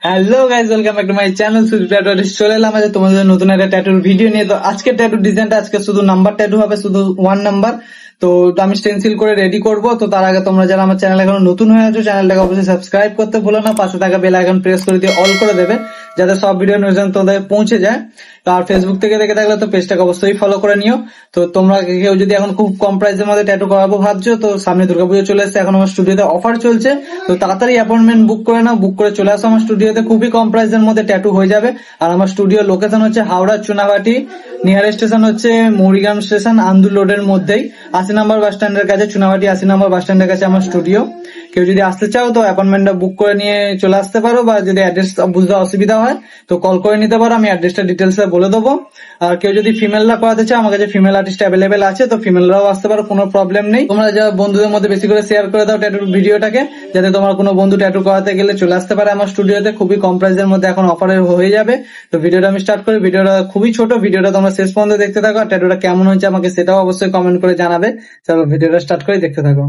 Hello guys, welcome back to my channel Sudip tattoo artist. চলে এলাম আজ তোমাদের নতুন একটা ট্যাটুর ভিডিও নিয়ে। তো আজকে ট্যাটুর ডিজাইনটা আজকে শুধু নাম্বার ট্যাটু হবে, শুধু 1 নাম্বার। তো আমি স্টেনসিল করে রেডি করব। তো তার আগে তোমরা যারা আমার চ্যানেল এখনো নতুন হয়ে আছো, চ্যানেলটাকে অবশ্যই সাবস্ক্রাইব করতে ভুলো না। পাশে থাকা বেল আইকন প্রেস করে দিয়ে অল করে দেবে, যাতে সব ভিডিও নোটিফিকেশন তোমাদের পৌঁছে যায়। আর ফেসবুক থেকে দেখে থাকলে তো পেজটাকে অবশ্যই ফলো করে নিও। তো তোমরা কেউ যদি এখন খুব কম প্রাইসের মধ্যে ট্যাটু করাবো ভাবছো, তো সামনে দুর্গাপুজো চলে এসেছে, এখন আমার স্টুডিওতে অফার চলছে। তো তাড়াতাড়ি অ্যাপয়েন্টমেন্ট বুক করে নাও, বুক করে চলে আসো আমার স্টুডিওতে। খুবই কম প্রাইসের মধ্যে ট্যাটু হয়ে যাবে। আর আমার স্টুডিও লোকেশন হচ্ছে হাওড়া চুনাভাটি, নিয়ার স্টেশন হচ্ছে মৌরিগ্রাম স্টেশন, আন্দুল রোডের মধ্যেই 80 নম্বর বাস স্ট্যান্ডের কাছে, চুনাভাটি 80 নম্বর বাস স্ট্যান্ডের কাছে আমার স্টুডিও। কেউ যদি আসতে চাও তো অ্যাপয়েন্টমেন্টটা বুক করে নিয়ে চলে আসতে পারো, বা যদি অ্যাড্রেস বুঝতে অসুবিধা হয় তো কল করে নিতে পারো, আমি অ্যাড্রেসটা ডিটেলস বলে দেবো। আর কেউ যদি ফিমেলরা করাতে চাও, আমার কাছে ফিমেল আর্টিস্ট অ্যাভেলেবেল আছে, তো ফিমেলরাও আসতে পারো, কোনো প্রবলেম নেই। তোমরা যা বন্ধুদের মধ্যে বেশি করে শেয়ার করে দাও ট্যাটুর ভিডিওটাকে, যাতে তোমার কোনো বন্ধু ট্যাটু করাতে গেলে চলে আসতে পারে আমার স্টুডিওতে। খুবই কম প্রাইসের মধ্যে এখন অফারে হয়ে যাবে। তো ভিডিওটা আমি স্টার্ট করি। ভিডিওটা খুবই ছোট, ভিডিওটা তোমরা শেষ পর্যন্ত দেখতে থাকো। আর ট্যাটুটা কেমন হয়েছে আমাকে সেটাও অবশ্যই কমেন্ট করে জানাবে। চলো ভিডিওটা স্টার্ট করে দেখতে থাকো।